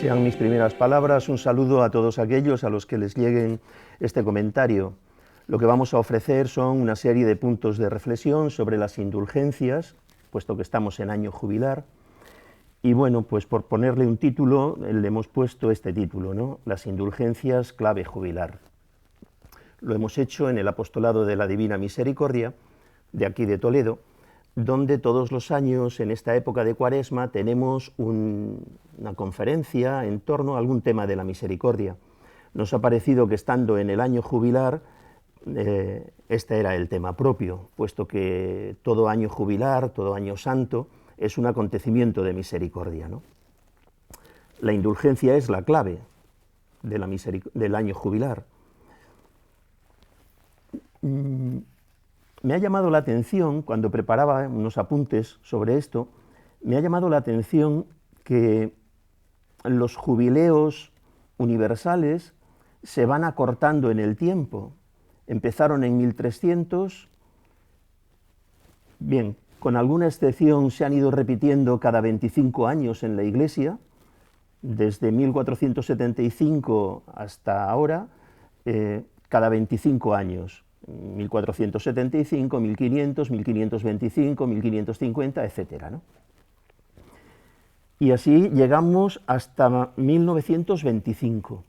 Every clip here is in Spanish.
Sean mis primeras palabras un saludo a todos aquellos a los que les lleguen este comentario. Lo que vamos a ofrecer son una serie de puntos de reflexión sobre las indulgencias, puesto que estamos en año jubilar. Y bueno, pues por ponerle un título, le hemos puesto este título, ¿no? Las indulgencias clave jubilar. Lo hemos hecho en el Apostolado de la Divina Misericordia, de aquí de Toledo, donde todos los años, en esta época de Cuaresma, tenemos una conferencia en torno a algún tema de la misericordia. Nos ha parecido que estando en el año jubilar, este era el tema propio, puesto que todo año jubilar, todo año santo, es un acontecimiento de misericordia, ¿no? La indulgencia es la clave del año jubilar. Me ha llamado la atención, cuando preparaba unos apuntes sobre esto, me ha llamado la atención que los jubileos universales se van acortando en el tiempo. Empezaron en 1300, bien, con alguna excepción se han ido repitiendo cada 25 años en la Iglesia, desde 1475 hasta ahora, cada 25 años. 1475, 1500, 1525, 1550, etcétera, ¿no? Y así llegamos hasta 1925,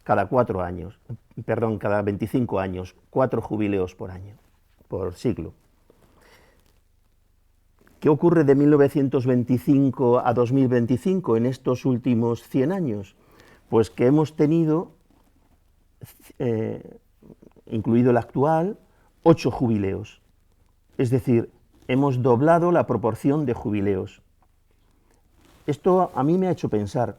cada 4 años, perdón, cada 25 años, 4 jubileos por año, por siglo. ¿Qué ocurre de 1925 a 2025 en estos últimos 100 años? Pues que hemos tenido, incluido el actual, 8 jubileos. Es decir, hemos doblado la proporción de jubileos. Esto a mí me ha hecho pensar.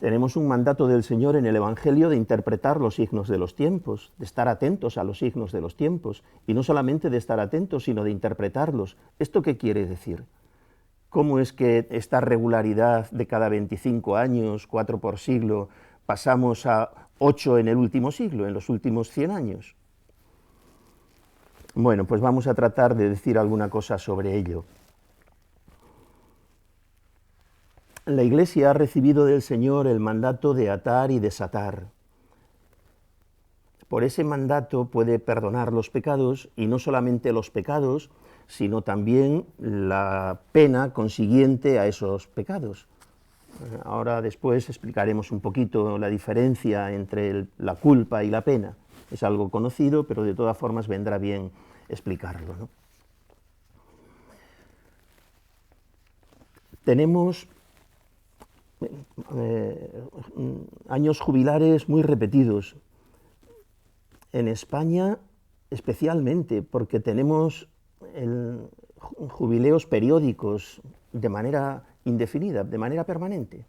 Tenemos un mandato del Señor en el Evangelio de interpretar los signos de los tiempos, de estar atentos a los signos de los tiempos, y no solamente de estar atentos, sino de interpretarlos. ¿Esto qué quiere decir? ¿Cómo es que esta regularidad de cada 25 años, 4 por siglo, pasamos a 8 en el último siglo, en los últimos 100 años? Bueno, pues vamos a tratar de decir alguna cosa sobre ello. La Iglesia ha recibido del Señor el mandato de atar y desatar. Por ese mandato puede perdonar los pecados, y no solamente los pecados, sino también la pena consiguiente a esos pecados. Ahora después explicaremos un poquito la diferencia entre la culpa y la pena. Es algo conocido, pero de todas formas vendrá bien explicarlo, ¿no? Tenemos años jubilares muy repetidos. En España especialmente, porque tenemos jubileos periódicos de manera indefinida, de manera permanente.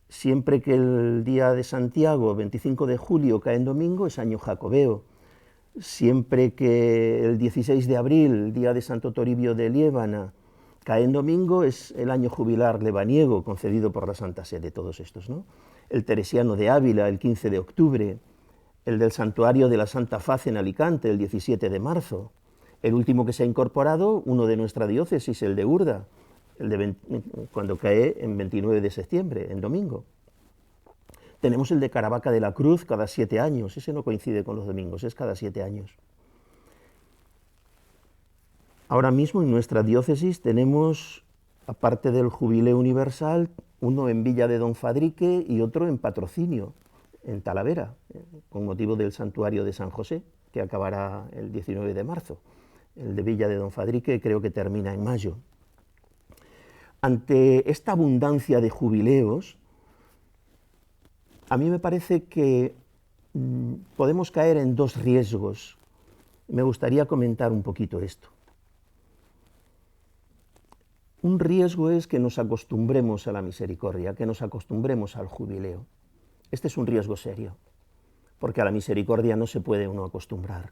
Siempre que el día de Santiago, 25 de julio, cae en domingo, es año jacobeo. Siempre que el 16 de abril, el día de Santo Toribio de Liébana, cae en domingo, es el año jubilar lebaniego concedido por la Santa Sede, todos estos, ¿no? El teresiano de Ávila, el 15 de octubre, el del Santuario de la Santa Faz en Alicante, el 17 de marzo, el último que se ha incorporado, uno de nuestra diócesis, el de Urda, cuando cae en 29 de septiembre, en domingo. Tenemos el de Caravaca de la Cruz cada 7 años, ese no coincide con los domingos, es cada 7 años. Ahora mismo en nuestra diócesis tenemos, aparte del Jubileo Universal, uno en Villa de Don Fadrique y otro en Patrocinio, en Talavera, con motivo del Santuario de San José, que acabará el 19 de marzo. El de Villa de Don Fadrique creo que termina en mayo. Ante esta abundancia de jubileos, a mí me parece que podemos caer en 2 riesgos. Me gustaría comentar un poquito esto. Un riesgo es que nos acostumbremos a la misericordia, que nos acostumbremos al jubileo. Este es un riesgo serio, porque a la misericordia no se puede uno acostumbrar.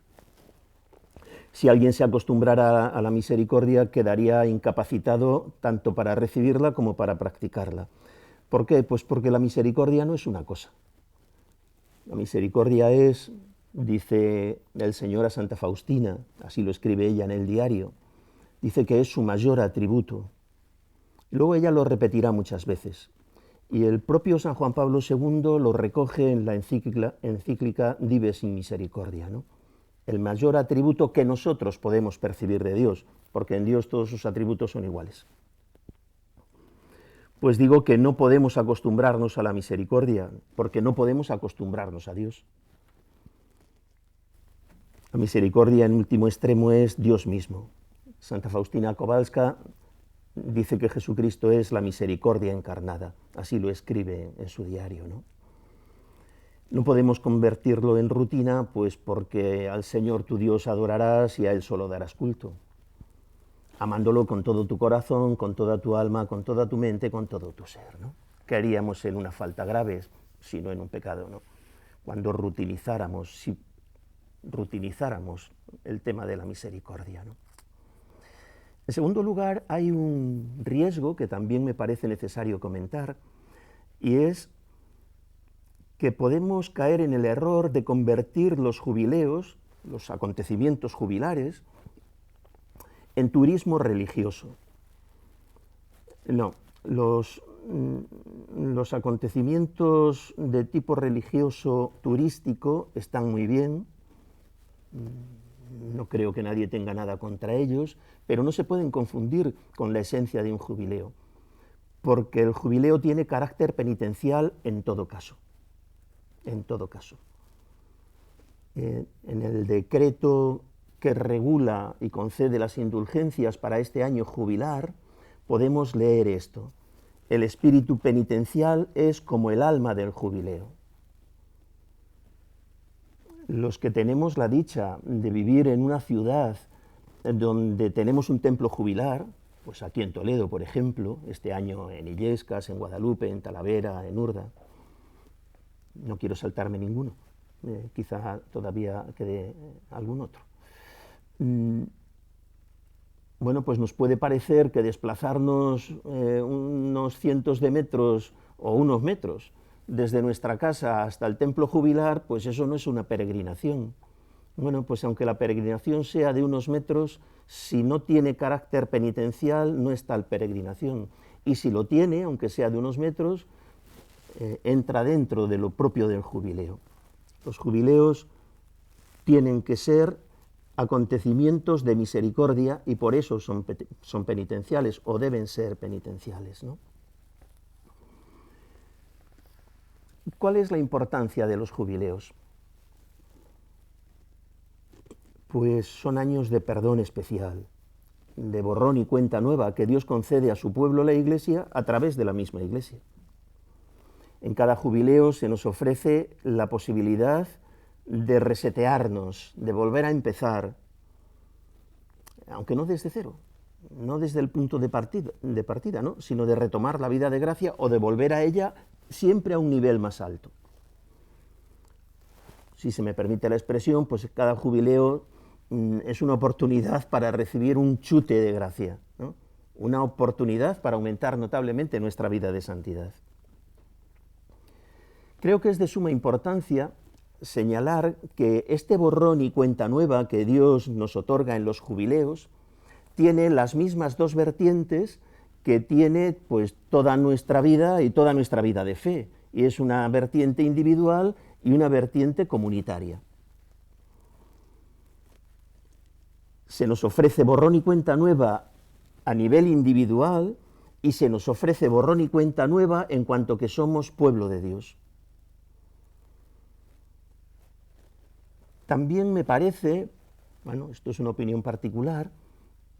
Si alguien se acostumbrara a la misericordia, quedaría incapacitado tanto para recibirla como para practicarla. ¿Por qué? Pues porque la misericordia no es una cosa. La misericordia es, dice el Señor a Santa Faustina, así lo escribe ella en el diario, dice que es su mayor atributo. Luego ella lo repetirá muchas veces. Y el propio San Juan Pablo II lo recoge en la encíclica Dives in Misericordia, ¿no? El mayor atributo que nosotros podemos percibir de Dios, porque en Dios todos sus atributos son iguales. Pues digo que no podemos acostumbrarnos a la misericordia, porque no podemos acostumbrarnos a Dios. La misericordia en último extremo es Dios mismo. Santa Faustina Kowalska dice que Jesucristo es la misericordia encarnada, así lo escribe en su diario, ¿no? No podemos convertirlo en rutina, pues porque al Señor tu Dios adorarás y a Él solo darás culto, amándolo con todo tu corazón, con toda tu alma, con toda tu mente, con todo tu ser, ¿no? ¿Qué haríamos en una falta grave, sino en un pecado, ¿no? Cuando rutinizáramos el tema de la misericordia, ¿no? En segundo lugar, hay un riesgo que también me parece necesario comentar, y es que podemos caer en el error de convertir los jubileos, los acontecimientos jubilares, en turismo religioso. No, los acontecimientos de tipo religioso turístico están muy bien, no creo que nadie tenga nada contra ellos, pero no se pueden confundir con la esencia de un jubileo, porque el jubileo tiene carácter penitencial en todo caso. En todo caso. En el decreto que regula y concede las indulgencias para este año jubilar, podemos leer esto: el espíritu penitencial es como el alma del jubileo. Los que tenemos la dicha de vivir en una ciudad donde tenemos un templo jubilar, pues aquí en Toledo, por ejemplo, este año en Illescas, en Guadalupe, en Talavera, en Urda, no quiero saltarme ninguno, quizá todavía quede algún otro. Bueno, pues nos puede parecer que desplazarnos unos cientos de metros o unos metros desde nuestra casa hasta el templo jubilar, pues eso no es una peregrinación. Bueno, pues aunque la peregrinación sea de unos metros, si no tiene carácter penitencial, no es tal peregrinación. Y si lo tiene, aunque sea de unos metros, entra dentro de lo propio del jubileo. Los jubileos tienen que ser acontecimientos de misericordia y por eso son penitenciales o deben ser penitenciales, ¿no? ¿Cuál es la importancia de los jubileos? Pues son años de perdón especial, de borrón y cuenta nueva que Dios concede a su pueblo, la Iglesia, a través de la misma Iglesia. En cada jubileo se nos ofrece la posibilidad de resetearnos, de volver a empezar, aunque no desde cero, no desde el punto de partida, ¿no? Sino de retomar la vida de gracia o de volver a ella siempre a un nivel más alto. Si se me permite la expresión, pues cada jubileo es una oportunidad para recibir un chute de gracia, ¿no? Una oportunidad para aumentar notablemente nuestra vida de santidad. Creo que es de suma importancia señalar que este borrón y cuenta nueva que Dios nos otorga en los jubileos tiene las mismas dos vertientes que tiene pues toda nuestra vida y toda nuestra vida de fe, y es una vertiente individual y una vertiente comunitaria. Se nos ofrece borrón y cuenta nueva a nivel individual y se nos ofrece borrón y cuenta nueva en cuanto que somos pueblo de Dios. También me parece, bueno, esto es una opinión particular,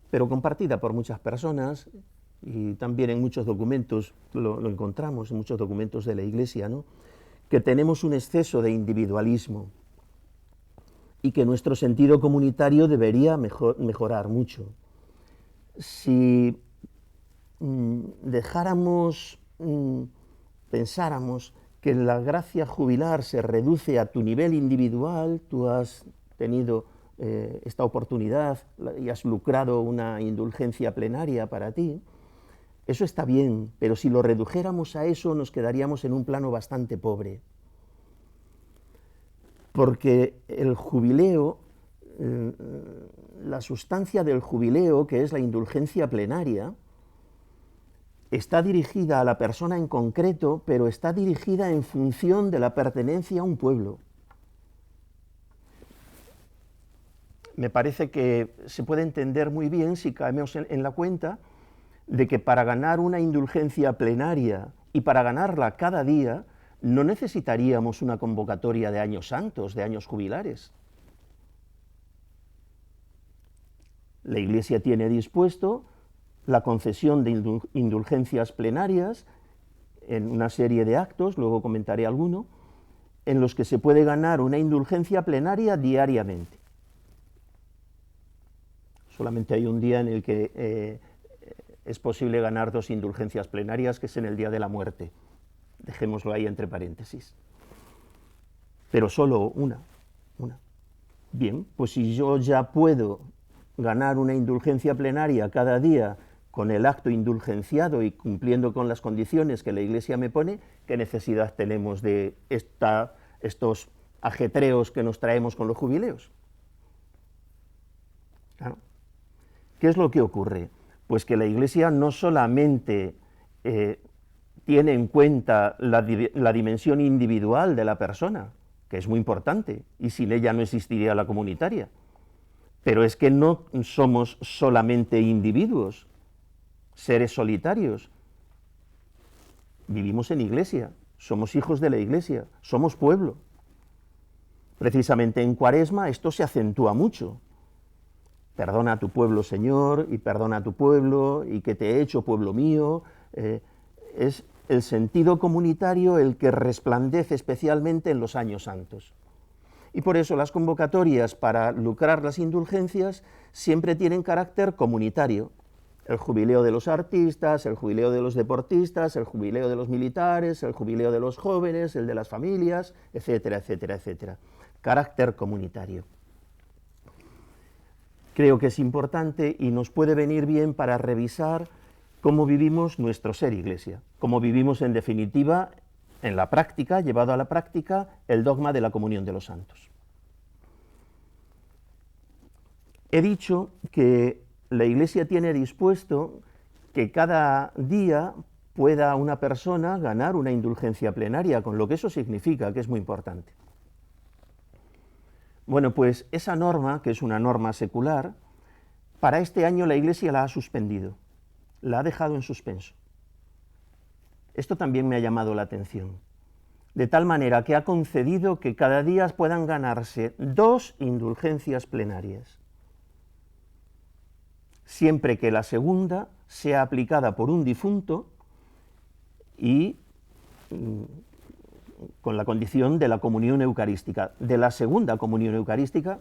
pero compartida por muchas personas, y también en muchos documentos lo encontramos, en muchos documentos de la Iglesia, ¿no?, que tenemos un exceso de individualismo y que nuestro sentido comunitario debería mejorar mucho. Si pensáramos que la gracia jubilar se reduce a tu nivel individual, tú has tenido esta oportunidad y has lucrado una indulgencia plenaria para ti, eso está bien, pero si lo redujéramos a eso nos quedaríamos en un plano bastante pobre. Porque el jubileo, la sustancia del jubileo, que es la indulgencia plenaria, está dirigida a la persona en concreto, pero está dirigida en función de la pertenencia a un pueblo. Me parece que se puede entender muy bien si caemos en la cuenta de que para ganar una indulgencia plenaria y para ganarla cada día, no necesitaríamos una convocatoria de años santos, de años jubilares. La Iglesia tiene dispuesto la concesión de indulgencias plenarias en una serie de actos, luego comentaré alguno, en los que se puede ganar una indulgencia plenaria diariamente. Solamente hay un día en el que es posible ganar 2 indulgencias plenarias, que es en el día de la muerte. Dejémoslo ahí entre paréntesis. Pero solo una. Bien, pues si yo ya puedo ganar una indulgencia plenaria cada día con el acto indulgenciado y cumpliendo con las condiciones que la Iglesia me pone, ¿qué necesidad tenemos de estos ajetreos que nos traemos con los jubileos? Claro. ¿Qué es lo que ocurre? Pues que la Iglesia no solamente tiene en cuenta la dimensión individual de la persona, que es muy importante, y sin ella no existiría la comunitaria, pero es que no somos solamente individuos, seres solitarios. Vivimos en Iglesia, somos hijos de la Iglesia, somos pueblo. Precisamente en Cuaresma esto se acentúa mucho. Perdona a tu pueblo, Señor, y perdona a tu pueblo, y que te he hecho pueblo mío. Es el sentido comunitario el que resplandece especialmente en los años santos. Y por eso las convocatorias para lucrar las indulgencias siempre tienen carácter comunitario. El jubileo de los artistas, el jubileo de los deportistas, el jubileo de los militares, el jubileo de los jóvenes, el de las familias, etcétera, etcétera, etcétera. Carácter comunitario. Creo que es importante y nos puede venir bien para revisar cómo vivimos nuestro ser Iglesia, cómo vivimos en definitiva, en la práctica, llevado a la práctica, el dogma de la comunión de los santos. He dicho que la Iglesia tiene dispuesto que cada día pueda una persona ganar una indulgencia plenaria, con lo que eso significa, que es muy importante. Bueno, pues esa norma, que es una norma secular, para este año la Iglesia la ha suspendido, la ha dejado en suspenso. Esto también me ha llamado la atención, de tal manera que ha concedido que cada día puedan ganarse 2 indulgencias plenarias, siempre que la segunda sea aplicada por un difunto y con la condición de la comunión eucarística, de la segunda comunión eucarística,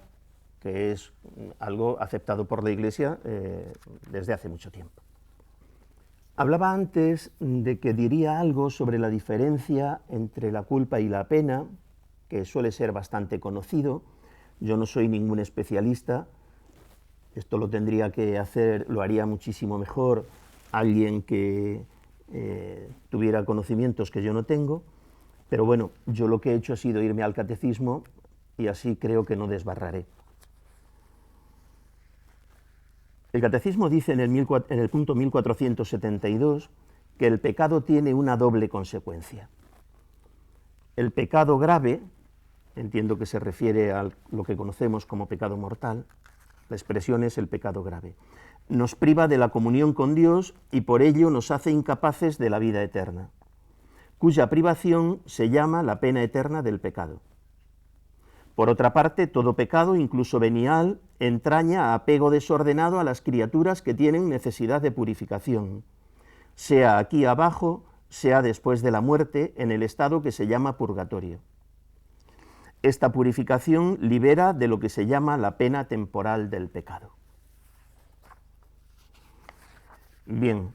que es algo aceptado por la Iglesia desde hace mucho tiempo. Hablaba antes de que diría algo sobre la diferencia entre la culpa y la pena, que suele ser bastante conocido. Yo no soy ningún especialista, esto lo tendría que hacer, lo haría muchísimo mejor alguien que tuviera conocimientos que yo no tengo, pero bueno, yo lo que he hecho ha sido irme al catecismo y así creo que no desbarraré. El catecismo dice en el punto 1472 que el pecado tiene una doble consecuencia. El pecado grave, entiendo que se refiere a lo que conocemos como pecado mortal, la expresión es el pecado grave, nos priva de la comunión con Dios y por ello nos hace incapaces de la vida eterna, cuya privación se llama la pena eterna del pecado. Por otra parte, todo pecado, incluso venial, entraña apego desordenado a las criaturas que tienen necesidad de purificación, sea aquí abajo, sea después de la muerte, en el estado que se llama purgatorio. Esta purificación libera de lo que se llama la pena temporal del pecado. Bien,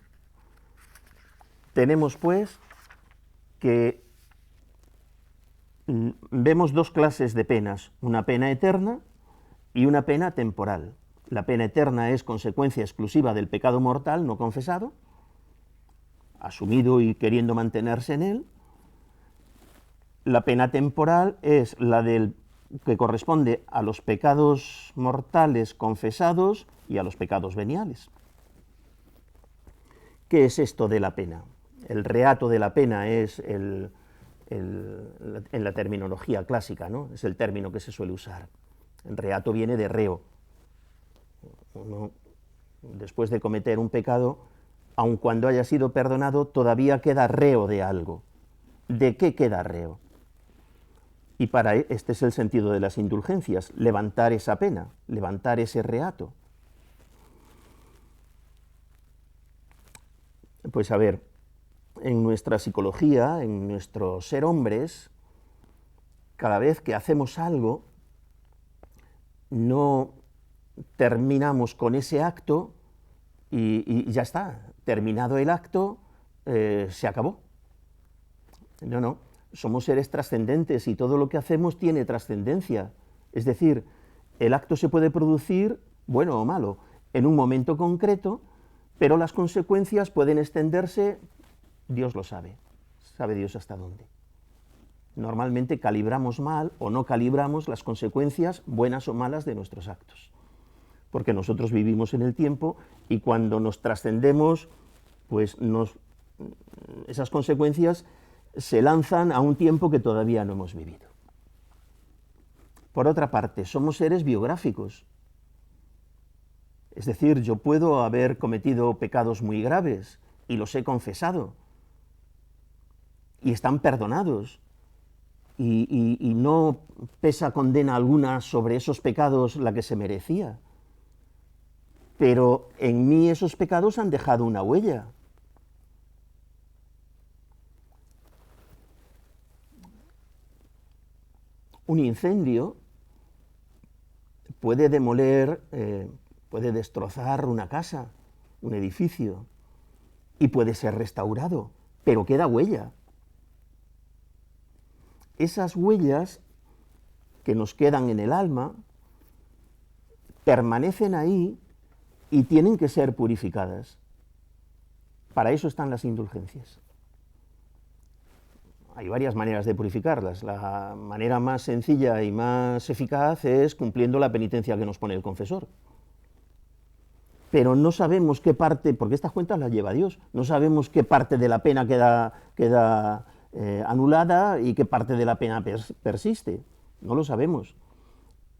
tenemos pues que vemos 2 clases de penas, una pena eterna y una pena temporal. La pena eterna es consecuencia exclusiva del pecado mortal no confesado, asumido y queriendo mantenerse en él. La pena temporal es la que corresponde a los pecados mortales confesados y a los pecados veniales. ¿Qué es esto de la pena? El reato de la pena es en la terminología clásica, ¿no? Es el término que se suele usar. El reato viene de reo. Uno, después de cometer un pecado, aun cuando haya sido perdonado, todavía queda reo de algo. ¿De qué queda reo? Y este es el sentido de las indulgencias, levantar esa pena, levantar ese reato. Pues a ver, en nuestra psicología, en nuestro ser hombres, cada vez que hacemos algo, no terminamos con ese acto y ya está, terminado el acto, se acabó. No, somos seres trascendentes y todo lo que hacemos tiene trascendencia. Es decir, el acto se puede producir, bueno o malo, en un momento concreto, pero las consecuencias pueden extenderse, Dios lo sabe Dios hasta dónde. Normalmente calibramos mal o no calibramos las consecuencias, buenas o malas, de nuestros actos. Porque nosotros vivimos en el tiempo y cuando nos trascendemos, pues esas consecuencias se lanzan a un tiempo que todavía no hemos vivido. Por otra parte, somos seres biográficos. Es decir, yo puedo haber cometido pecados muy graves y los he confesado y están perdonados y no pesa condena alguna sobre esos pecados la que se merecía. Pero en mí esos pecados han dejado una huella. Un incendio puede demoler, puede destrozar una casa, un edificio, y puede ser restaurado, pero queda huella. Esas huellas que nos quedan en el alma permanecen ahí y tienen que ser purificadas. Para eso están las indulgencias. Hay varias maneras de purificarlas. La manera más sencilla y más eficaz es cumpliendo la penitencia que nos pone el confesor. Pero no sabemos qué parte, porque estas cuentas las lleva Dios, no sabemos qué parte de la pena queda anulada y qué parte de la pena persiste. No lo sabemos.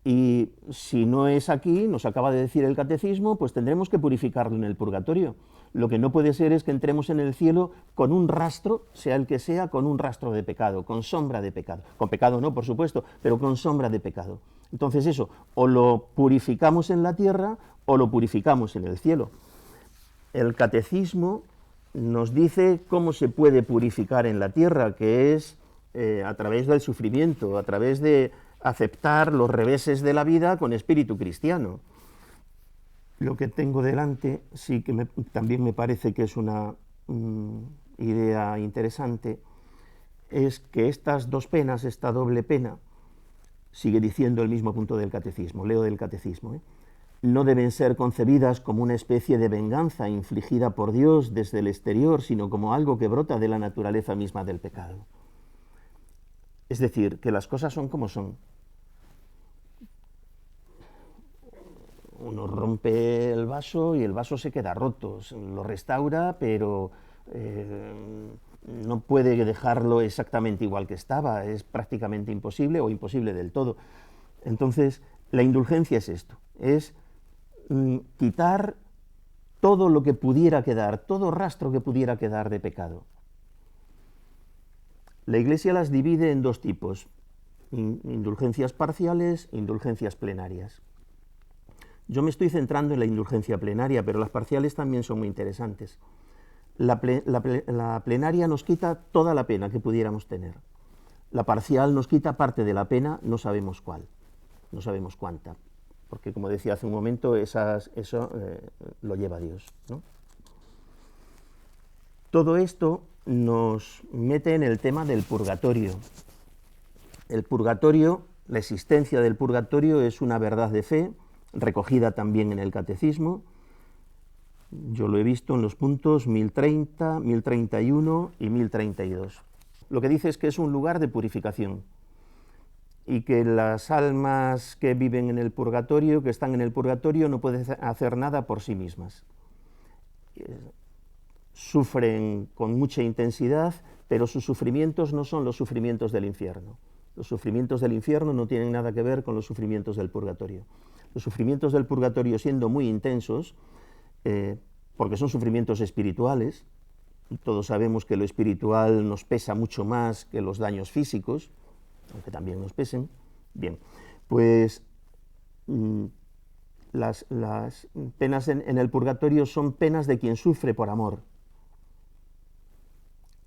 Y si no es aquí, nos acaba de decir el catecismo, pues tendremos que purificarlo en el purgatorio. Lo que no puede ser es que entremos en el cielo con un rastro, sea el que sea, con un rastro de pecado, con sombra de pecado. Con pecado no, por supuesto, pero con sombra de pecado. Entonces eso, o lo purificamos en la tierra o lo purificamos en el cielo. El catecismo nos dice cómo se puede purificar en la tierra, que es a través del sufrimiento, a través de aceptar los reveses de la vida con espíritu cristiano. Lo que tengo delante sí que también me parece que es una idea interesante, es que estas dos penas, esta doble pena, sigue diciendo el mismo punto del catecismo, leo del catecismo, no deben ser concebidas como una especie de venganza infligida por Dios desde el exterior, sino como algo que brota de la naturaleza misma del pecado. Es decir, que las cosas son como son. Uno rompe el vaso y el vaso se queda roto, lo restaura, pero no puede dejarlo exactamente igual que estaba, es prácticamente imposible o imposible del todo. Entonces, la indulgencia es esto, es quitar todo lo que pudiera quedar, todo rastro que pudiera quedar de pecado. La Iglesia las divide en dos tipos, indulgencias parciales e indulgencias plenarias. Yo me estoy centrando en la indulgencia plenaria, pero las parciales también son muy interesantes. La plenaria nos quita toda la pena que pudiéramos tener. La parcial nos quita parte de la pena, no sabemos cuál, no sabemos cuánta, porque como decía hace un momento, eso lo lleva Dios, ¿no? Todo esto nos mete en el tema del purgatorio. El purgatorio, la existencia del purgatorio es una verdad de fe, recogida también en el catecismo. Yo lo he visto en los puntos 1030, 1031 y 1032. Lo que dice es que es un lugar de purificación y que las almas que viven en el purgatorio, que están en el purgatorio, no pueden hacer nada por sí mismas. sufren con mucha intensidad, pero sus sufrimientos no son los sufrimientos del infierno. Los sufrimientos del infierno no tienen nada que ver con los sufrimientos del purgatorio. Los sufrimientos del purgatorio, siendo muy intensos, porque son sufrimientos espirituales, y todos sabemos que lo espiritual nos pesa mucho más que los daños físicos, aunque también nos pesen. Bien, pues las penas en el purgatorio son penas de quien sufre por amor.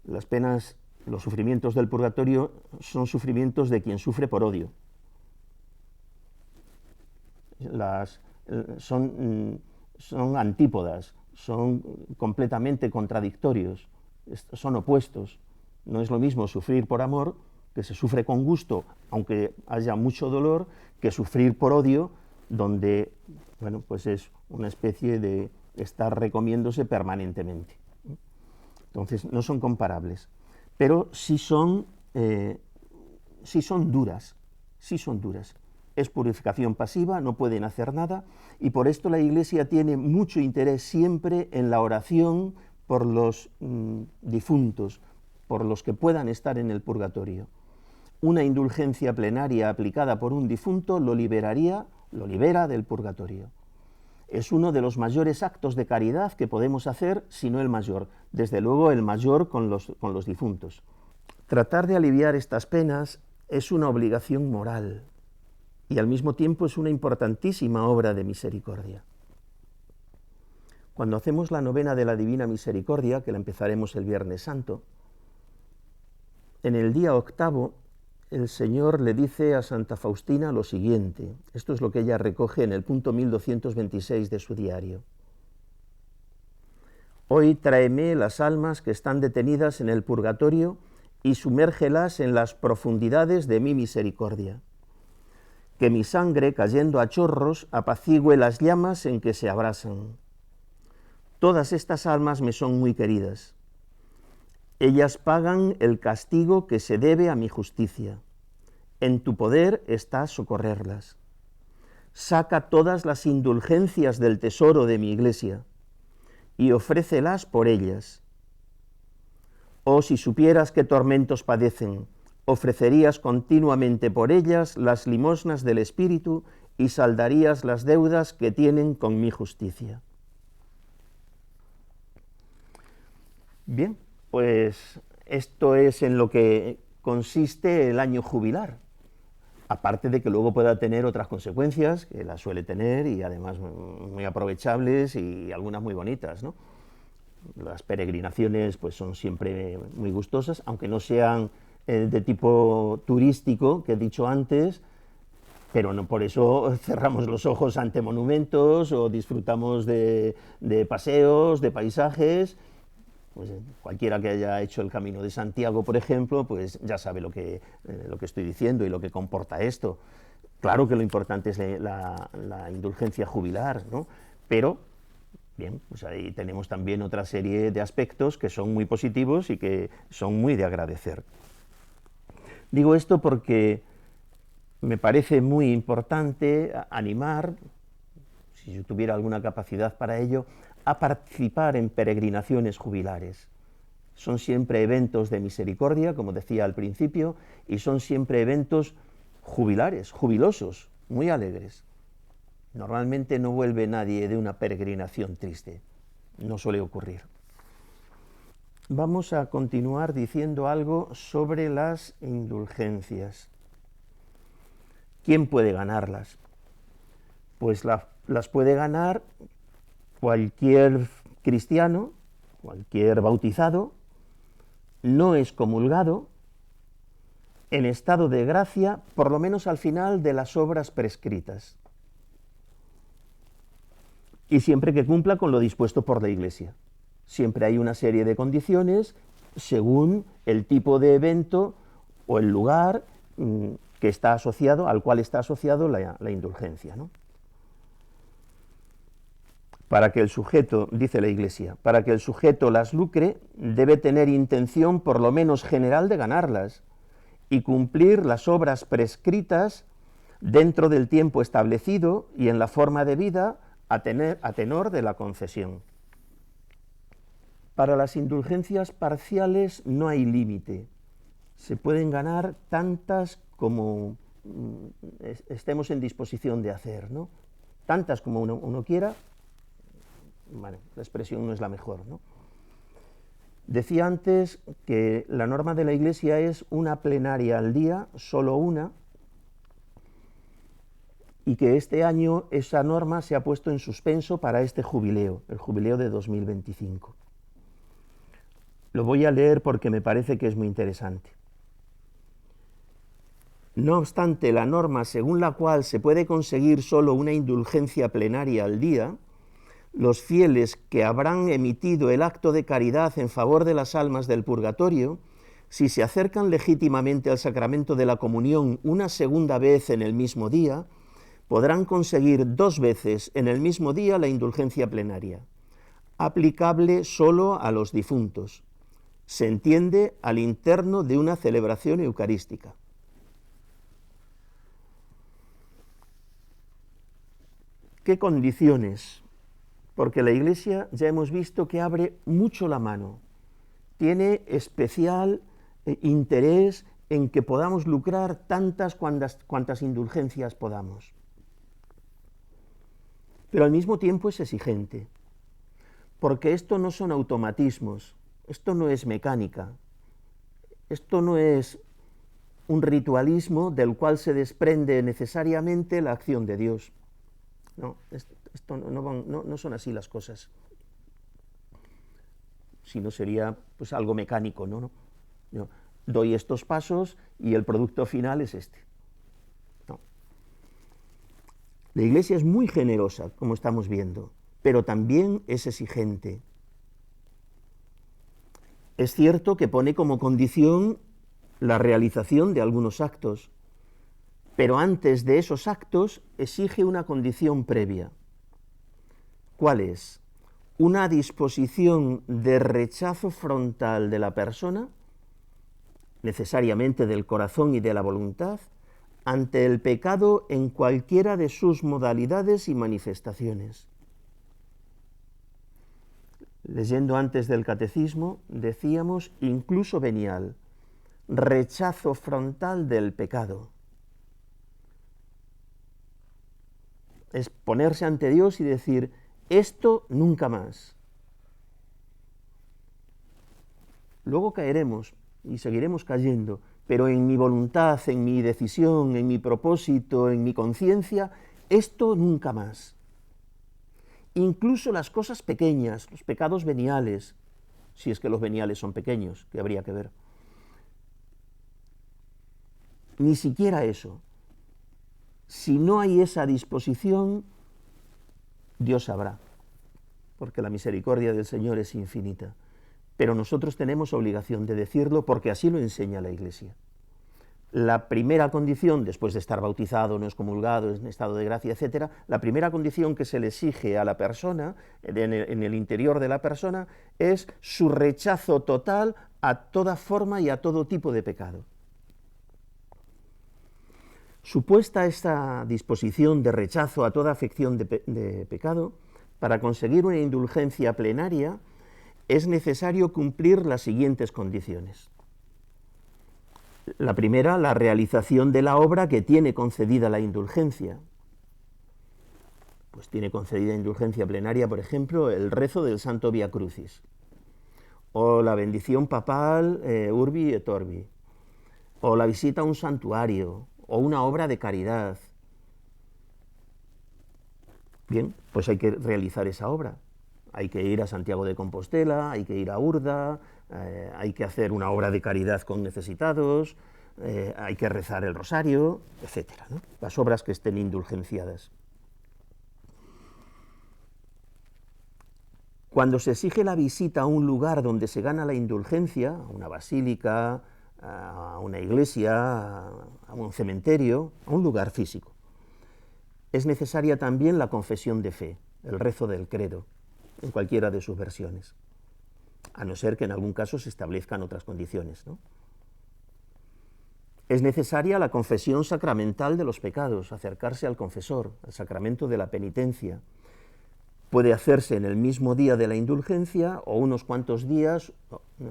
Las penas, los sufrimientos del purgatorio son sufrimientos de quien sufre por odio. Son antípodas, son completamente contradictorios, son opuestos. No es lo mismo sufrir por amor, que se sufre con gusto, aunque haya mucho dolor, que sufrir por odio, donde, bueno, pues es una especie de estar recomiéndose permanentemente. Entonces, no son comparables, pero sí son duras, sí son duras. Es purificación pasiva, no pueden hacer nada, y por esto la Iglesia tiene mucho interés siempre en la oración por los difuntos, por los que puedan estar en el purgatorio. Una indulgencia plenaria aplicada por un difunto lo libera del purgatorio. Es uno de los mayores actos de caridad que podemos hacer, si no el mayor, desde luego el mayor con los difuntos. Tratar de aliviar estas penas es una obligación moral y al mismo tiempo es una importantísima obra de misericordia. Cuando hacemos la novena de la Divina Misericordia, que la empezaremos el Viernes Santo, en el día 8, el Señor le dice a Santa Faustina lo siguiente. Esto es lo que ella recoge en el punto 1226 de su diario. Hoy tráeme las almas que están detenidas en el purgatorio y sumérgelas en las profundidades de mi misericordia. Que mi sangre, cayendo a chorros, apacigüe las llamas en que se abrasan. Todas estas almas me son muy queridas. Ellas pagan el castigo que se debe a mi justicia. En tu poder está socorrerlas. Saca todas las indulgencias del tesoro de mi Iglesia y ofrécelas por ellas. Oh, si supieras qué tormentos padecen, ofrecerías continuamente por ellas las limosnas del Espíritu y saldarías las deudas que tienen con mi justicia. Bien. Pues esto es en lo que consiste el año jubilar, aparte de que luego pueda tener otras consecuencias, que las suele tener, y además muy aprovechables y algunas muy bonitas, ¿no? Las peregrinaciones pues son siempre muy gustosas, aunque no sean de tipo turístico, que he dicho antes, pero no por eso cerramos los ojos ante monumentos o disfrutamos de paseos, de paisajes. Pues cualquiera que haya hecho el Camino de Santiago, por ejemplo, pues ya sabe lo que estoy diciendo y lo que comporta esto. Claro que lo importante es la indulgencia jubilar, ¿no? Pero, bien, pues ahí tenemos también otra serie de aspectos que son muy positivos y que son muy de agradecer. Digo esto porque me parece muy importante animar, si yo tuviera alguna capacidad para ello, a participar en peregrinaciones jubilares. Son siempre eventos de misericordia, como decía al principio, y son siempre eventos jubilares, jubilosos, muy alegres. Normalmente no vuelve nadie de una peregrinación triste, no suele ocurrir. Vamos a continuar diciendo algo sobre las indulgencias. ¿Quién puede ganarlas? Pues las puede ganar cualquier cristiano, cualquier bautizado, no excomulgado, en estado de gracia, por lo menos al final de las obras prescritas, y siempre que cumpla con lo dispuesto por la Iglesia. Siempre hay una serie de condiciones según el tipo de evento o el lugar que está asociado, al cual está asociado la indulgencia, ¿no? Para que el sujeto, dice la Iglesia, para que el sujeto las lucre, debe tener intención por lo menos general de ganarlas y cumplir las obras prescritas dentro del tiempo establecido y en la forma de vida a tenor de la concesión. Para las indulgencias parciales no hay límite. Se pueden ganar tantas como estemos en disposición de hacer, ¿no? Tantas como uno quiera. Bueno, la expresión no es la mejor, ¿no? Decía antes que la norma de la Iglesia es una plenaria al día, solo una, y que este año esa norma se ha puesto en suspenso para este jubileo, el jubileo de 2025. Lo voy a leer porque me parece que es muy interesante. No obstante, la norma según la cual se puede conseguir solo una indulgencia plenaria al día, los fieles que habrán emitido el acto de caridad en favor de las almas del purgatorio, si se acercan legítimamente al sacramento de la comunión una segunda vez en el mismo día, podrán conseguir 2 veces en el mismo día la indulgencia plenaria, aplicable solo a los difuntos. Se entiende al interno de una celebración eucarística. ¿Qué condiciones? Porque la Iglesia ya hemos visto que abre mucho la mano, tiene especial interés en que podamos lucrar tantas cuantas indulgencias podamos. Pero al mismo tiempo es exigente, porque esto no son automatismos, esto no es mecánica, esto no es un ritualismo del cual se desprende necesariamente la acción de Dios. No, esto no son así las cosas. Si no sería pues algo mecánico, ¿no? Yo doy estos pasos y el producto final es este. No. La Iglesia es muy generosa, como estamos viendo, pero también es exigente. Es cierto que pone como condición la realización de algunos actos, pero antes de esos actos exige una condición previa. ¿Cuál es? Una disposición de rechazo frontal de la persona, necesariamente del corazón y de la voluntad, ante el pecado en cualquiera de sus modalidades y manifestaciones. Leyendo antes del catecismo, decíamos incluso venial, rechazo frontal del pecado. Es ponerse ante Dios y decir, esto nunca más. Luego caeremos y seguiremos cayendo, pero en mi voluntad, en mi decisión, en mi propósito, en mi conciencia, esto nunca más. Incluso las cosas pequeñas, los pecados veniales, si es que los veniales son pequeños, que habría que ver. Ni siquiera eso. Si no hay esa disposición, Dios sabrá, porque la misericordia del Señor es infinita. Pero nosotros tenemos obligación de decirlo porque así lo enseña la Iglesia. La primera condición, después de estar bautizado, no excomulgado, en estado de gracia, etc., la primera condición que se le exige a la persona, en el interior de la persona, es su rechazo total a toda forma y a todo tipo de pecado. Supuesta esta disposición de rechazo a toda afección de pecado, para conseguir una indulgencia plenaria es necesario cumplir las siguientes condiciones. La primera, la realización de la obra que tiene concedida la indulgencia. Pues tiene concedida indulgencia plenaria, por ejemplo, el rezo del Santo Via Crucis, o la bendición papal Urbi et Orbi, o la visita a un santuario, o una obra de caridad. Bien, pues hay que realizar esa obra. Hay que ir a Santiago de Compostela, hay que ir a Urda, hay que hacer una obra de caridad con necesitados, hay que rezar el rosario, etcétera, ¿no? Las obras que estén indulgenciadas. Cuando se exige la visita a un lugar donde se gana la indulgencia, a una basílica, a una iglesia, a un cementerio, a un lugar físico, es necesaria también la confesión de fe, el rezo del credo, en cualquiera de sus versiones, a no ser que en algún caso se establezcan otras condiciones, ¿no? Es necesaria la confesión sacramental de los pecados, acercarse al confesor, al sacramento de la penitencia. puede hacerse en el mismo día de la indulgencia o unos cuantos días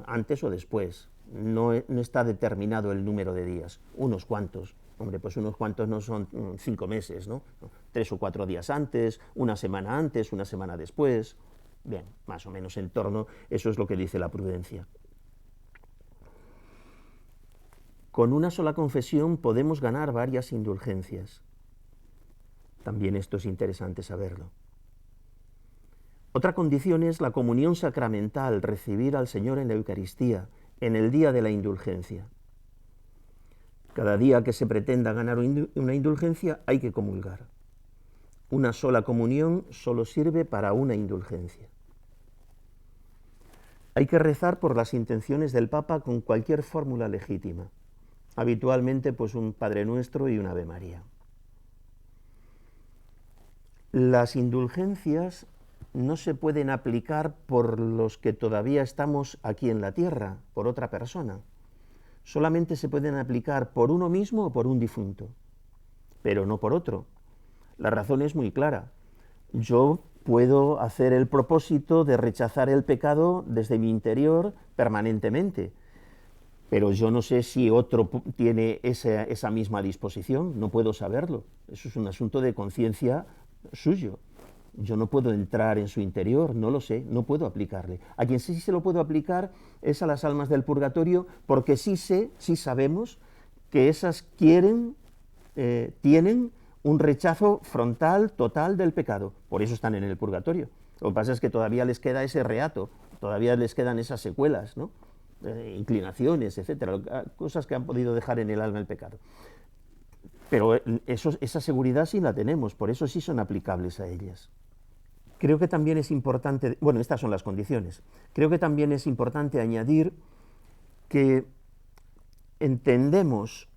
antes o después. No está determinado el número de días, unos cuantos. Hombre, pues unos cuantos no son 5 meses, ¿no? 3 o 4 días antes, una semana después. Bien, más o menos en torno, eso es lo que dice la prudencia. Con una sola confesión podemos ganar varias indulgencias. También esto es interesante saberlo. Otra condición es la comunión sacramental, recibir al Señor en la Eucaristía, en el día de la indulgencia. Cada día que se pretenda ganar una indulgencia hay que comulgar. Una sola comunión solo sirve para una indulgencia. Hay que rezar por las intenciones del Papa con cualquier fórmula legítima. Habitualmente, pues un Padre Nuestro y un Ave María. Las indulgencias no se pueden aplicar por los que todavía estamos aquí en la tierra, por otra persona. Solamente se pueden aplicar por uno mismo o por un difunto, pero no por otro. La razón es muy clara. Yo puedo hacer el propósito de rechazar el pecado desde mi interior permanentemente, pero yo no sé si otro tiene esa misma disposición, no puedo saberlo. Eso es un asunto de conciencia suyo. Yo no puedo entrar en su interior, no lo sé, no puedo aplicarle. A quien sí se lo puedo aplicar es a las almas del purgatorio, porque sí sabemos que esas tienen un rechazo frontal, total del pecado. Por eso están en el purgatorio. Lo que pasa es que todavía les queda ese reato, todavía les quedan esas secuelas, ¿no? Inclinaciones, etcétera, cosas que han podido dejar en el alma el pecado. Pero esa seguridad sí la tenemos, por eso sí son aplicables a ellas. Creo que también es importante, bueno, estas son las condiciones, creo que también es importante añadir que entendemos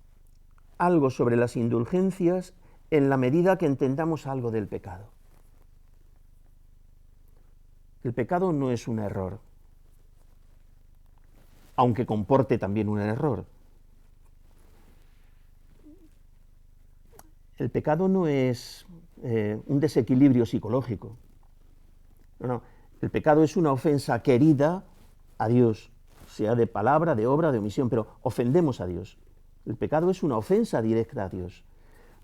algo sobre las indulgencias en la medida que entendamos algo del pecado. El pecado no es un error, aunque comporte también un error. El pecado no es un desequilibrio psicológico. No. El pecado es una ofensa querida a Dios, sea de palabra, de obra, de omisión, pero ofendemos a Dios. El pecado es una ofensa directa a Dios,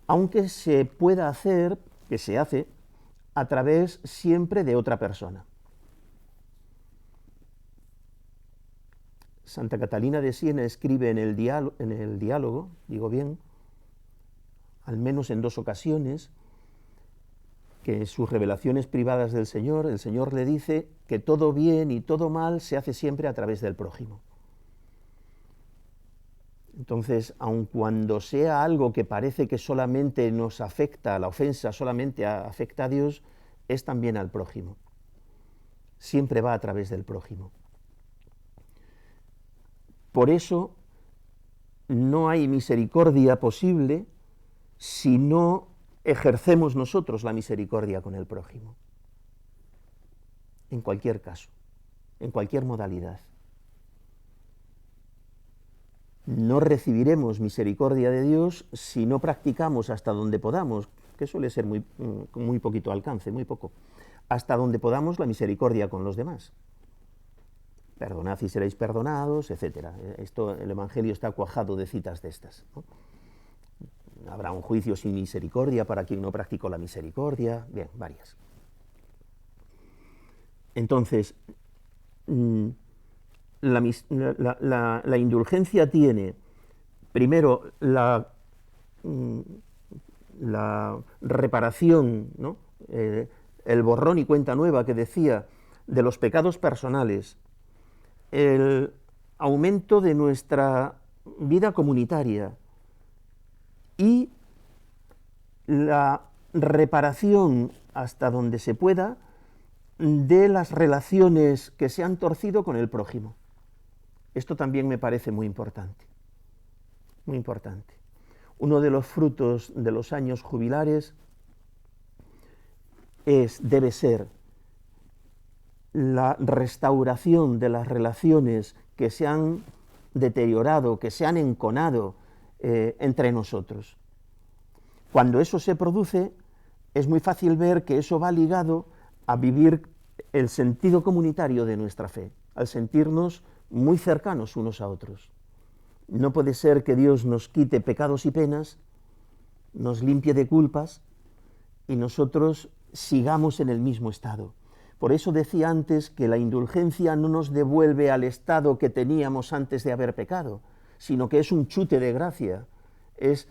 aunque se pueda hacer, que se hace, a través siempre de otra persona. Santa Catalina de Siena escribe en el diálogo, digo bien, al menos en 2 ocasiones, que en sus revelaciones privadas del Señor, el Señor le dice que todo bien y todo mal se hace siempre a través del prójimo. Entonces, aun cuando sea algo que parece que solamente nos afecta, la ofensa solamente afecta a Dios, es también al prójimo. Siempre va a través del prójimo. Por eso, no hay misericordia posible si no ejercemos nosotros la misericordia con el prójimo. En cualquier caso, en cualquier modalidad. No recibiremos misericordia de Dios si no practicamos hasta donde podamos, que suele ser muy poquito alcance, muy poco, hasta donde podamos la misericordia con los demás. Perdonad y seréis perdonados, etc. El Evangelio está cuajado de citas de estas, ¿no? Habrá un juicio sin misericordia para quien no practicó la misericordia, bien, varias. Entonces, la indulgencia tiene, primero, la reparación, ¿no? El borrón y cuenta nueva que decía de los pecados personales, el aumento de nuestra vida comunitaria y la reparación hasta donde se pueda de las relaciones que se han torcido con el prójimo. Esto también me parece muy importante, muy importante. Uno de los frutos de los años jubilares debe ser la restauración de las relaciones que se han deteriorado, que se han enconado entre nosotros. Cuando eso se produce, es muy fácil ver que eso va ligado a vivir el sentido comunitario de nuestra fe, al sentirnos muy cercanos unos a otros. No puede ser que Dios nos quite pecados y penas, nos limpie de culpas y nosotros sigamos en el mismo estado. Por eso decía antes que la indulgencia no nos devuelve al estado que teníamos antes de haber pecado, sino que es un chute de gracia, es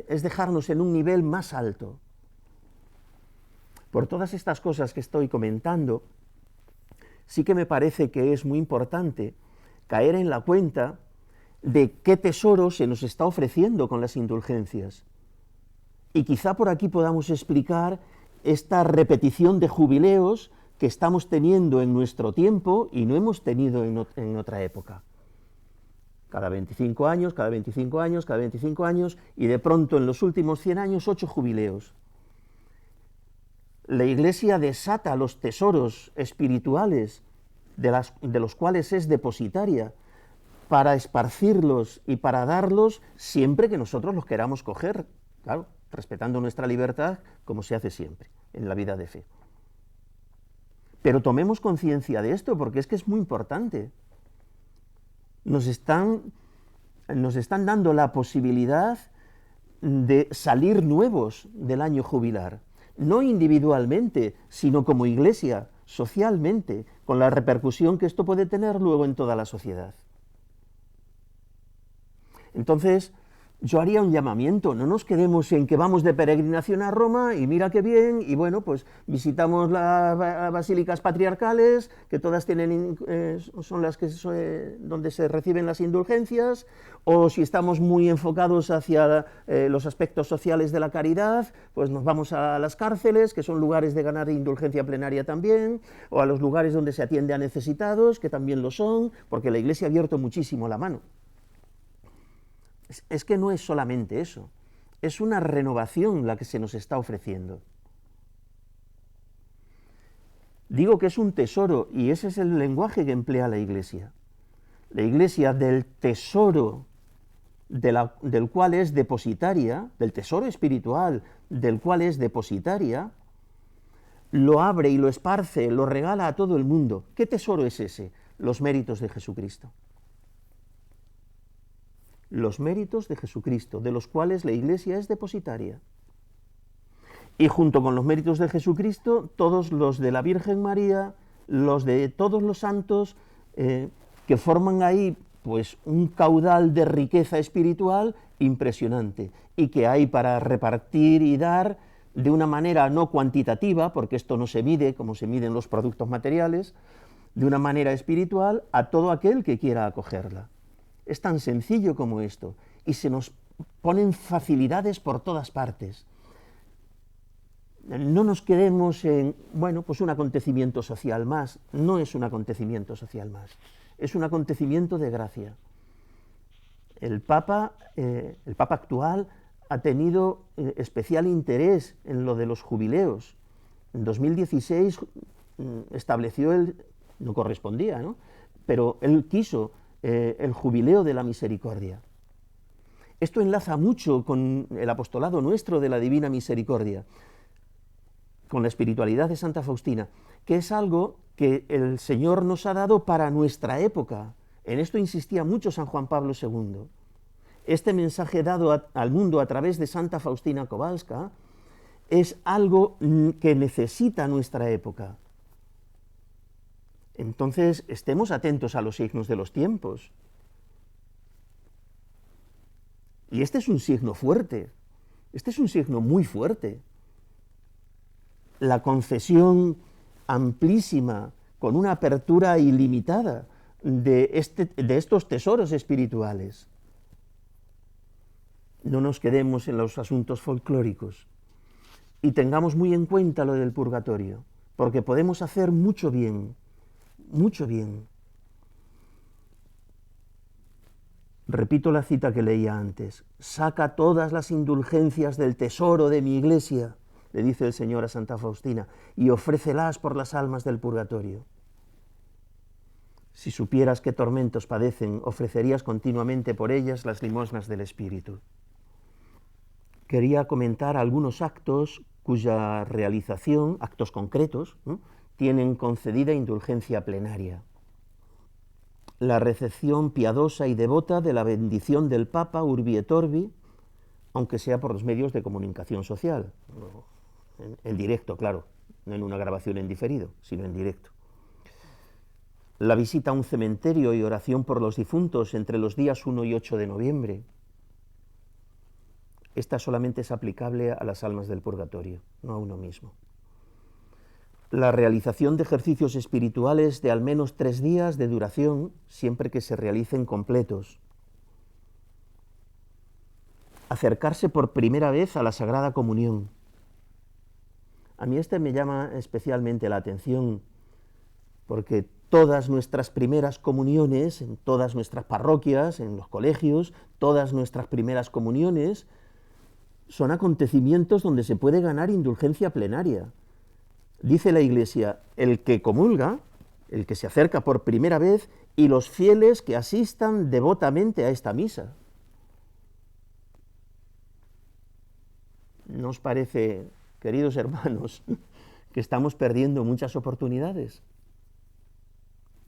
dejarnos en un nivel más alto. Por todas estas cosas que estoy comentando, sí que me parece que es muy importante caer en la cuenta de qué tesoro se nos está ofreciendo con las indulgencias. Y quizá por aquí podamos explicar esta repetición de jubileos que estamos teniendo en nuestro tiempo y no hemos tenido en otra época. Cada 25 años, cada 25 años, cada 25 años, y de pronto en los últimos 100 años 8 jubileos. La Iglesia desata los tesoros espirituales de los cuales es depositaria para esparcirlos y para darlos siempre que nosotros los queramos coger, claro, respetando nuestra libertad, como se hace siempre en la vida de fe. Pero tomemos conciencia de esto, porque es que es muy importante. Nos están dando la posibilidad de salir nuevos del año jubilar, no individualmente, sino como Iglesia, socialmente, con la repercusión que esto puede tener luego en toda la sociedad. Entonces, yo haría un llamamiento, no nos quedemos en que vamos de peregrinación a Roma y mira qué bien, y bueno, pues visitamos las basílicas patriarcales, que todas tienen, son las que donde se reciben las indulgencias, o si estamos muy enfocados hacia los aspectos sociales de la caridad, pues nos vamos a las cárceles, que son lugares de ganar indulgencia plenaria también, o a los lugares donde se atiende a necesitados, que también lo son, porque la Iglesia ha abierto muchísimo la mano. Es que no es solamente eso, es una renovación la que se nos está ofreciendo. Digo que es un tesoro, y ese es el lenguaje que emplea la Iglesia. La Iglesia, del tesoro del cual es depositaria, del tesoro espiritual del cual es depositaria, lo abre y lo esparce, lo regala a todo el mundo. ¿Qué tesoro es ese? Los méritos de Jesucristo. Los méritos de Jesucristo, de los cuales la Iglesia es depositaria. Y junto con los méritos de Jesucristo, todos los de la Virgen María, los de todos los santos, que forman ahí pues un caudal de riqueza espiritual impresionante, y que hay para repartir y dar de una manera no cuantitativa, porque esto no se mide como se miden los productos materiales, de una manera espiritual a todo aquel que quiera acogerla. Es tan sencillo como esto, y se nos ponen facilidades por todas partes. No nos quedemos en, bueno, pues un acontecimiento social más. No es un acontecimiento social más, es un acontecimiento de gracia. El Papa actual ha tenido especial interés en lo de los jubileos. En 2016 estableció no correspondía, ¿no?, pero él quiso el jubileo de la misericordia. Esto enlaza mucho con el apostolado nuestro de la Divina Misericordia, con la espiritualidad de Santa Faustina, que es algo que el Señor nos ha dado para nuestra época. En esto insistía mucho San Juan Pablo II. Este mensaje dado al mundo a través de Santa Faustina Kowalska es algo que necesita nuestra época. Entonces, estemos atentos a los signos de los tiempos. Y este es un signo fuerte, este es un signo muy fuerte. La concesión amplísima, con una apertura ilimitada de estos tesoros espirituales. No nos quedemos en los asuntos folclóricos y tengamos muy en cuenta lo del purgatorio, porque podemos hacer mucho bien, mucho bien. Repito la cita que leía antes: saca todas las indulgencias del tesoro de mi Iglesia, le dice el Señor a Santa Faustina, y ofrécelas por las almas del purgatorio. Si supieras qué tormentos padecen, ofrecerías continuamente por ellas las limosnas del Espíritu. Quería comentar algunos actos cuya realización, actos concretos, ¿no?, tienen concedida indulgencia plenaria. La recepción piadosa y devota de la bendición del Papa Urbi et Orbi, aunque sea por los medios de comunicación social, en directo, claro, no en una grabación en diferido, sino en directo. La visita a un cementerio y oración por los difuntos entre los días 1 y 8 de noviembre. Esta solamente es aplicable a las almas del purgatorio, no a uno mismo. La realización de ejercicios espirituales de al menos 3 días de duración, siempre que se realicen completos. Acercarse por primera vez a la Sagrada Comunión. A mí este me llama especialmente la atención, porque todas nuestras primeras comuniones, en todas nuestras parroquias, en los colegios, todas nuestras primeras comuniones, son acontecimientos donde se puede ganar indulgencia plenaria. Dice la Iglesia, el que comulga, el que se acerca por primera vez, y los fieles que asistan devotamente a esta misa. ¿No os parece, queridos hermanos, que estamos perdiendo muchas oportunidades?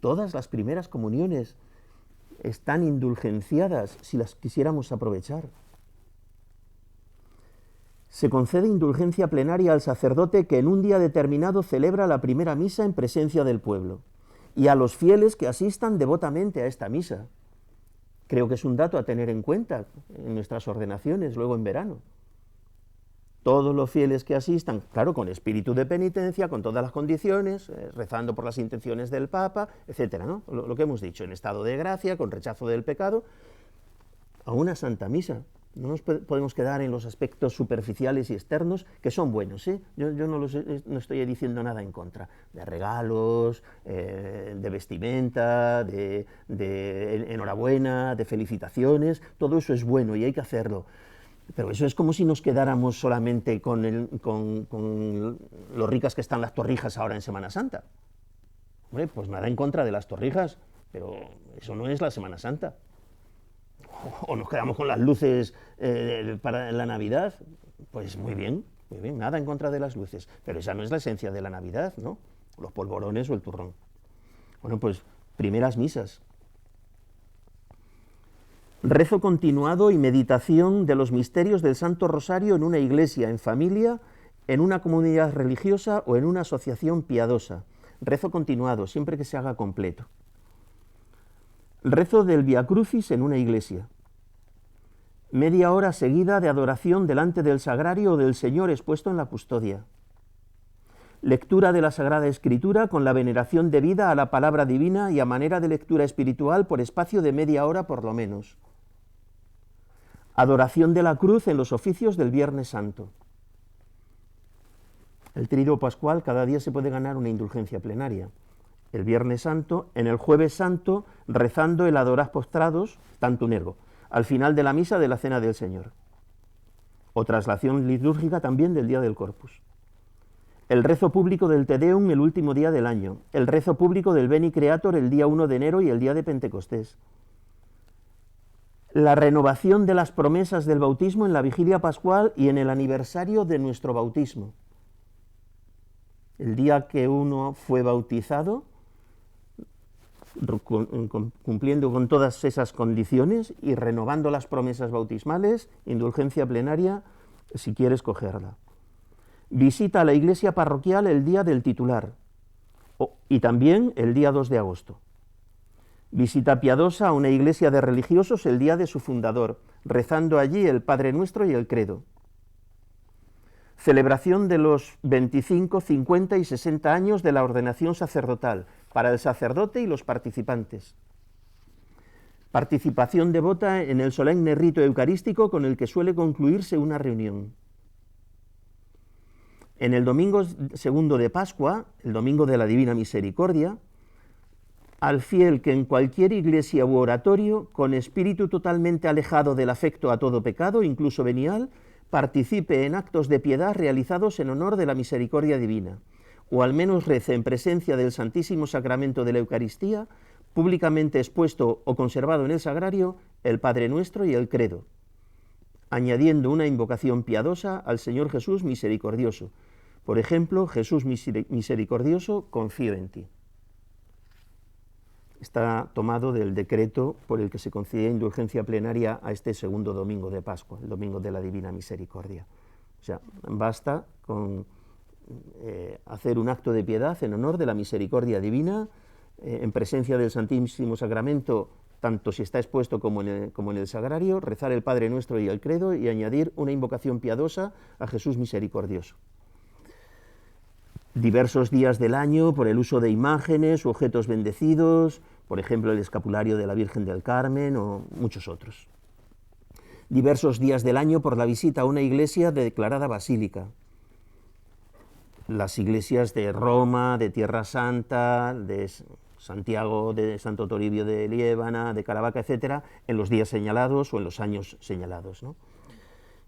Todas las primeras comuniones están indulgenciadas si las quisiéramos aprovechar. Se concede indulgencia plenaria al sacerdote que en un día determinado celebra la primera misa en presencia del pueblo, y a los fieles que asistan devotamente a esta misa. Creo que es un dato a tener en cuenta en nuestras ordenaciones luego en verano. Todos los fieles que asistan, claro, con espíritu de penitencia, con todas las condiciones, rezando por las intenciones del Papa, etcétera, ¿no? Lo que hemos dicho, en estado de gracia, con rechazo del pecado, a una santa misa. No nos podemos quedar en los aspectos superficiales y externos, que son buenos, ¿eh? Yo no estoy diciendo nada en contra, de regalos, de vestimenta, de enhorabuena, de felicitaciones, todo eso es bueno y hay que hacerlo. Pero eso es como si nos quedáramos solamente con lo ricas que están las torrijas ahora en Semana Santa. Hombre, pues nada en contra de las torrijas, pero eso no es la Semana Santa. O nos quedamos con las luces para la Navidad, pues muy bien, nada en contra de las luces, pero esa no es la esencia de la Navidad, ¿no? Los polvorones o el turrón. Bueno, pues primeras misas. Rezo continuado y meditación de los misterios del Santo Rosario en una iglesia, en familia, en una comunidad religiosa o en una asociación piadosa. Rezo continuado, siempre que se haga completo. Rezo del Via Crucis en una iglesia. Media hora seguida de adoración delante del sagrario o del Señor expuesto en la custodia. Lectura de la Sagrada Escritura con la veneración debida a la palabra divina y a manera de lectura espiritual por espacio de media hora por lo menos. Adoración de la cruz en los oficios del Viernes Santo. El Triduo Pascual cada día se puede ganar una indulgencia plenaria. El Viernes Santo, en el Jueves Santo, rezando el Adorás postrados, tantum ergo, al final de la misa de la Cena del Señor. O traslación litúrgica también del Día del Corpus. El rezo público del Te Deum el último día del año. El rezo público del Veni Creator el día 1 de enero y el día de Pentecostés. La renovación de las promesas del bautismo en la vigilia pascual y en el aniversario de nuestro bautismo. El día que uno fue bautizado, cumpliendo con todas esas condiciones y renovando las promesas bautismales, indulgencia plenaria, si quieres cogerla. Visita a la iglesia parroquial el día del titular y también el día 2 de agosto. Visita piadosa a una iglesia de religiosos el día de su fundador, rezando allí el Padre Nuestro y el Credo. Celebración de los 25, 50 y 60 años de la ordenación sacerdotal, para el sacerdote y los participantes. Participación devota en el solemne rito eucarístico con el que suele concluirse una reunión. En el domingo segundo de Pascua, el domingo de la Divina Misericordia, al fiel que en cualquier iglesia u oratorio, con espíritu totalmente alejado del afecto a todo pecado, incluso venial, participe en actos de piedad realizados en honor de la misericordia divina, o al menos rece en presencia del Santísimo Sacramento de la Eucaristía, públicamente expuesto o conservado en el sagrario, el Padre Nuestro y el Credo. añadiendo una invocación piadosa al Señor Jesús misericordioso. Por ejemplo, Jesús misericordioso, confío en ti. Está tomado del decreto por el que se concedía indulgencia plenaria a este segundo domingo de Pascua, el domingo de la Divina Misericordia. O sea, basta con hacer un acto de piedad en honor de la misericordia divina, en presencia del Santísimo Sacramento, tanto si está expuesto como en el sagrario, rezar el Padre Nuestro y el Credo y añadir una invocación piadosa a Jesús misericordioso. Diversos días del año por el uso de imágenes u objetos bendecidos, por ejemplo el escapulario de la Virgen del Carmen o muchos otros. Diversos días del año por la visita a una iglesia declarada basílica. Las iglesias de Roma, de Tierra Santa, de Santiago, de Santo Toribio de Liébana, de Caravaca, etcétera, en los días señalados o en los años señalados, ¿no?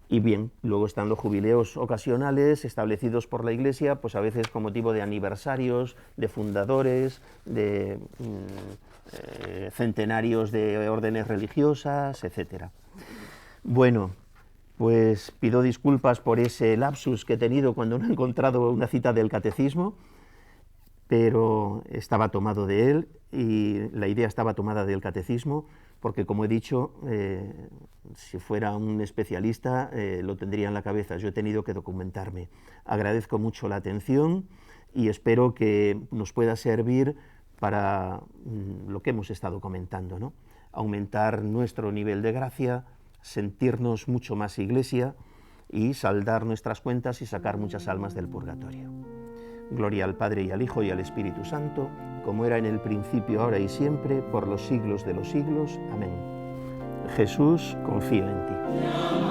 Y bien, luego están los jubileos ocasionales establecidos por la Iglesia, pues a veces con motivo de aniversarios, de fundadores, de centenarios de órdenes religiosas, etcétera. Bueno, pues pido disculpas por ese lapsus que he tenido cuando no he encontrado una cita del catecismo, pero estaba tomado de él y la idea estaba tomada del catecismo, porque como he dicho, si fuera un especialista lo tendría en la cabeza. Yo he tenido que documentarme. Agradezco mucho la atención y espero que nos pueda servir para lo que hemos estado comentando, ¿no? Aumentar nuestro nivel de gracia, sentirnos mucho más iglesia y saldar nuestras cuentas y sacar muchas almas del purgatorio. Gloria al Padre y al Hijo y al Espíritu Santo, como era en el principio, ahora y siempre, por los siglos de los siglos. Amén. Jesús, confío en ti.